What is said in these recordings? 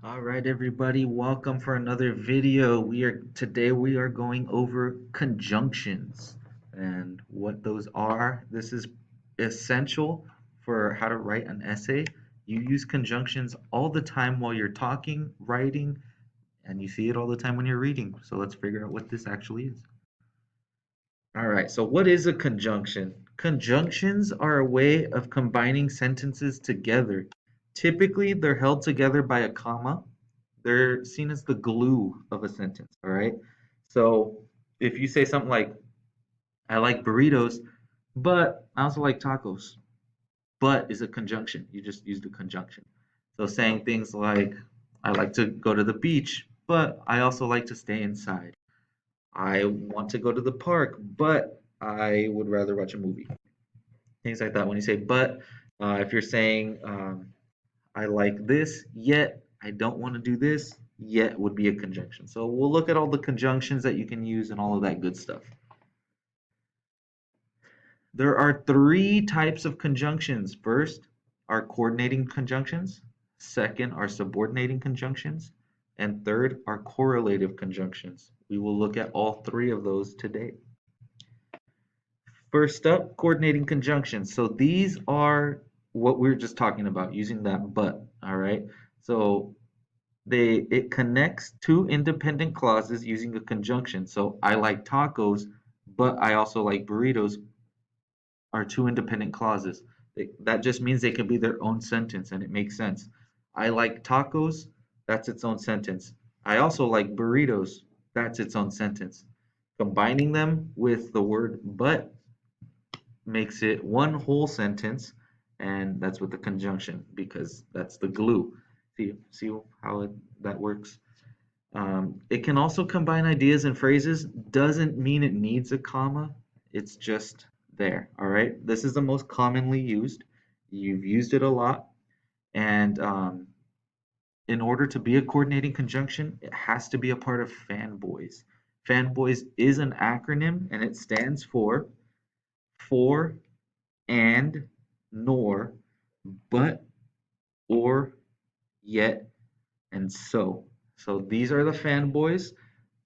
All right, everybody, welcome for another video. Today we are going over conjunctions and what those are. This is essential for how to write an essay. You use conjunctions all the time while you're talking, writing, and you see it all the time when you're reading. So let's figure out what this actually is. All right, so what is a conjunction? Conjunctions are a way of combining sentences together. Typically, they're held together by a comma. They're seen as the glue of a sentence, all right? So if you say something like, I like burritos, but I also like tacos. But is a conjunction. You just use the conjunction. So saying things like, I like to go to the beach, but I also like to stay inside. I want to go to the park, but I would rather watch a movie. Things like that. When you say but, if you're saying I like this, yet I don't want to do this, yet would be a conjunction. So we'll look at all the conjunctions that you can use and all of that good stuff. There are three types of conjunctions. First are coordinating conjunctions. Second are subordinating conjunctions. And third are correlative conjunctions. We will look at all three of those today. First up, coordinating conjunctions. So these are what we are just talking about, using that but, all right? So it connects two independent clauses using a conjunction. So I like tacos, but I also like burritos are two independent clauses. That just means they can be their own sentence and it makes sense. I like tacos, that's its own sentence. I also like burritos, that's its own sentence. Combining them with the word but makes it one whole sentence, and that's with the conjunction because that's the glue. See how that works? It can also combine ideas and phrases. Doesn't mean it needs a comma. It's just there. All right. This is the most commonly used. You've used it a lot. And in order to be a coordinating conjunction, it has to be a part of fanboys. Fanboys is an acronym and it stands for, and, nor, but, or, yet, and so. So these are the fanboys.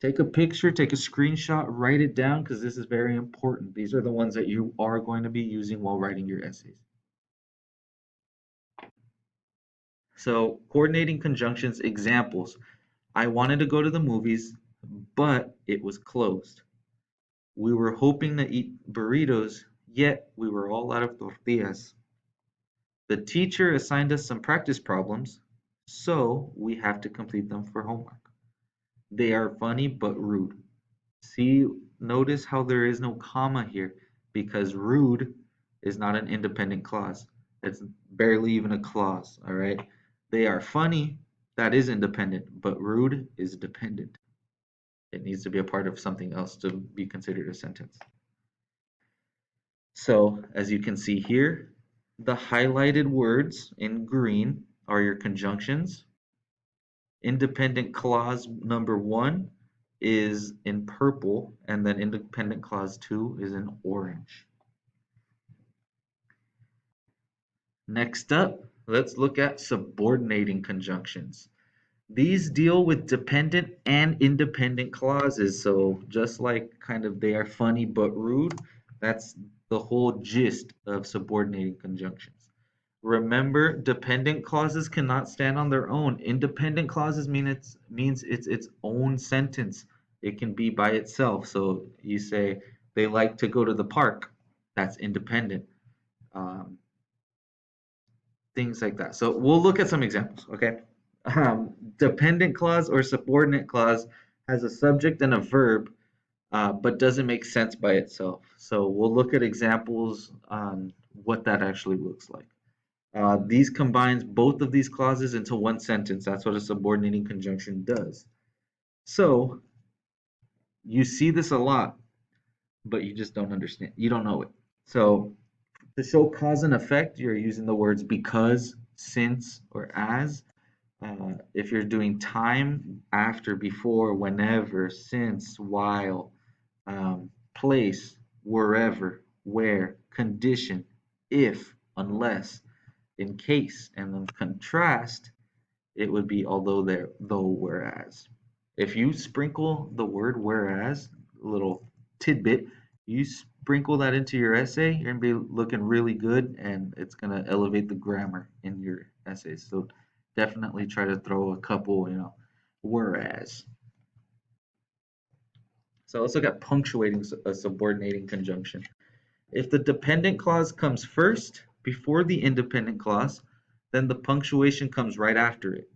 Take a picture, take a screenshot, write it down because this is very important. These are the ones that you are going to be using while writing your essays. So coordinating conjunctions examples. I wanted to go to the movies, but it was closed. We were hoping to eat burritos, yet we were all out of tortillas. The teacher assigned us some practice problems, so we have to complete them for homework. They are funny but rude. See, notice how there is no comma here because rude is not an independent clause. It's barely even a clause, all right? They are funny, that is independent, but rude is dependent. It needs to be a part of something else to be considered a sentence. So, as you can see here, the highlighted words in green are your conjunctions. Independent clause number 1 is in purple, and then independent clause 2 is in orange. Next up, let's look at subordinating conjunctions. These deal with dependent and independent clauses. So just like kind of they are funny but rude, that's the whole gist of subordinating conjunctions. Remember, dependent clauses cannot stand on their own. Independent clauses means it's its own sentence. It can be by itself. So you say they like to go to the park. That's independent. Um, things like that. So we'll look at some examples, okay? Dependent clause or subordinate clause has a subject and a verb, but doesn't make sense by itself. So we'll look at examples on what that actually looks like. These combines both of these clauses into one sentence. That's what a subordinating conjunction does. So you see this a lot, but you just don't understand. You don't know it. So to show cause and effect, you're using the words because, since, or as. If you're doing time, after, before, whenever, since, while, place, wherever, where, condition, if, unless, in case, and then contrast it would be although there, though, whereas. If you sprinkle the word whereas, a little tidbit, you sprinkle that into your essay, you're gonna be looking really good and it's gonna elevate the grammar in your essays. So definitely try to throw a couple, whereas. So let's look at punctuating a subordinating conjunction. If the dependent clause comes first before the independent clause, then the punctuation comes right after it.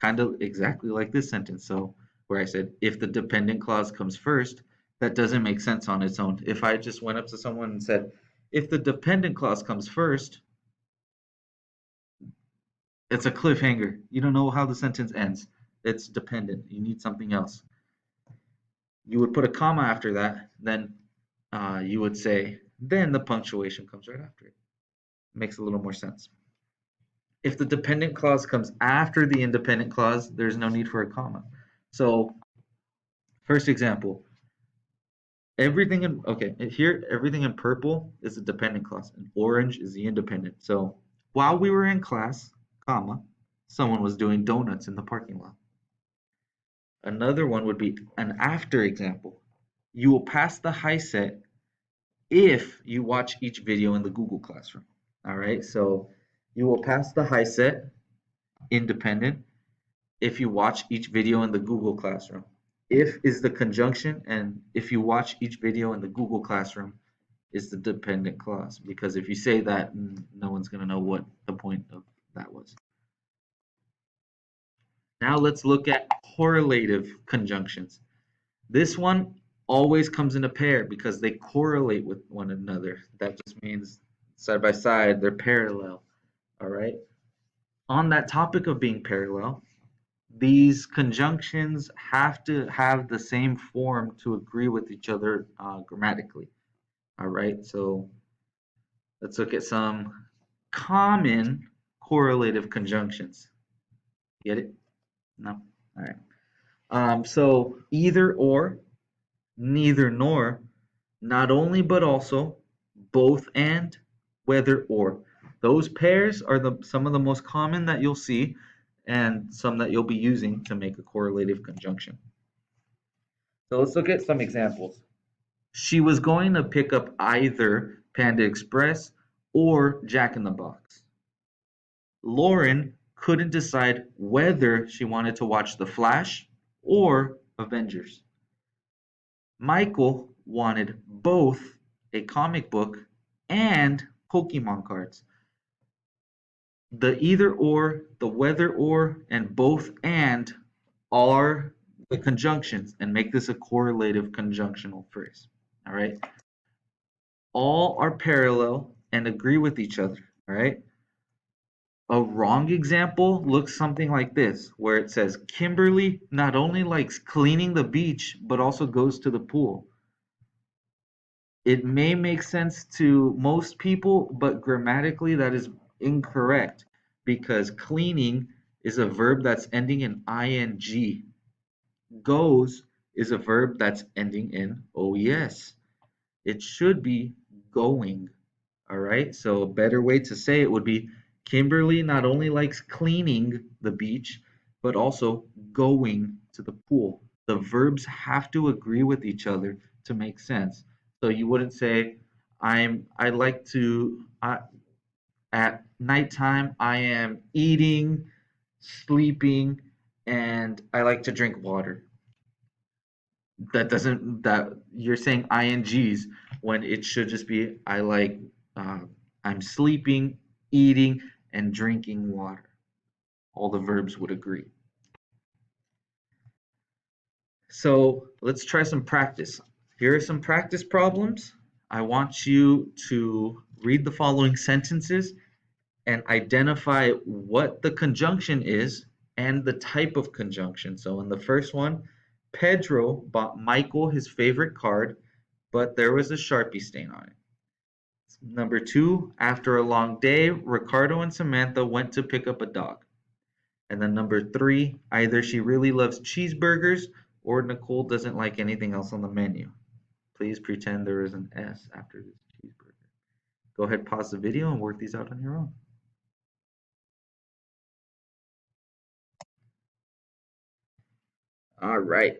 Kind of exactly like this sentence. So where I said, if the dependent clause comes first, that doesn't make sense on its own. If I just went up to someone and said, if the dependent clause comes first, it's a cliffhanger. You don't know how the sentence ends. It's dependent. You need something else. You would put a comma after that, then you would say, then the punctuation comes right after it. Makes a little more sense. If the dependent clause comes after the independent clause, there's no need for a comma. So, first example, everything in purple is the dependent clause, and orange is the independent. So, while we were in class, comma, someone was doing donuts in the parking lot. Another one would be an after example. You will pass the high set if you watch each video in the Google Classroom. All right, so you will pass the high set, independent, if you watch each video in the Google Classroom. If is the conjunction, and if you watch each video in the Google Classroom is the dependent clause. Because if you say that, no one's going to know what the point of that was. Now let's look at correlative conjunctions. This one always comes in a pair because they correlate with one another. That just means side by side, they're parallel. All right. On that topic of being parallel, these conjunctions have to have the same form to agree with each other grammatically. All right. So let's look at some common correlative conjunctions. Get it? No? All right. So either or, neither nor, not only but also, both and, whether or. Those pairs are some of the most common that you'll see and some that you'll be using to make a correlative conjunction. So let's look at some examples. She was going to pick up either Panda Express or Jack in the Box. Lauren couldn't decide whether she wanted to watch The Flash or Avengers. Michael wanted both a comic book and Pokemon cards. The either or, the whether or, and both and are the conjunctions and make this a correlative conjunctional phrase. All right. All are parallel and agree with each other. All right. A wrong example looks something like this, where it says Kimberly not only likes cleaning the beach, but also goes to the pool. It may make sense to most people, but grammatically that is incorrect because cleaning is a verb that's ending in ing. Goes is a verb that's ending in OES. It should be going. All right. So a better way to say it would be Kimberly not only likes cleaning the beach, but also going to the pool. The verbs have to agree with each other to make sense. So you wouldn't say I like to at nighttime I am eating, sleeping, and I like to drink water. That you're saying INGs when it should just be I like uh, I'm sleeping, eating, and drinking water. All the verbs would agree. So let's try some practice. Here are some practice problems. I want you to read the following sentences and identify what the conjunction is and the type of conjunction. So in the first one, Pedro bought Michael his favorite card, but there was a Sharpie stain on it. Number two, after a long day, Ricardo and Samantha went to pick up a dog. And then number three, either she really loves cheeseburgers or Nicole doesn't like anything else on the menu. Please pretend there is an S after this cheeseburger. Go ahead, pause the video and work these out on your own. All right,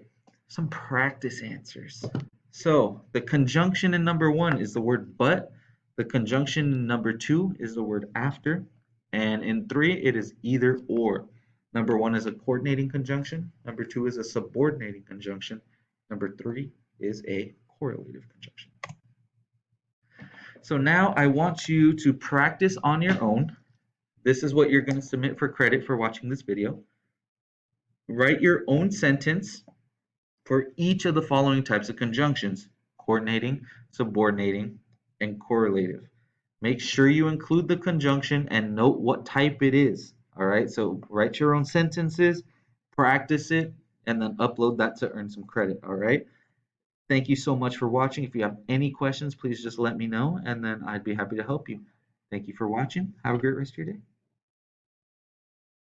some practice answers. So the conjunction in number one is the word but. The conjunction in number two is the word after. And in three, it is either or. Number one is a coordinating conjunction. Number two is a subordinating conjunction. Number three is a correlative conjunction. So now I want you to practice on your own. This is what you're going to submit for credit for watching this video. Write your own sentence for each of the following types of conjunctions: coordinating, subordinating, and correlative. Make sure you include the conjunction and note what type it is. All right, so write your own sentences, practice it, and then upload that to earn some credit. All right. Thank you so much for watching. If you have any questions, please just let me know, and then I'd be happy to help you. Thank you for watching. Have a great rest of your day.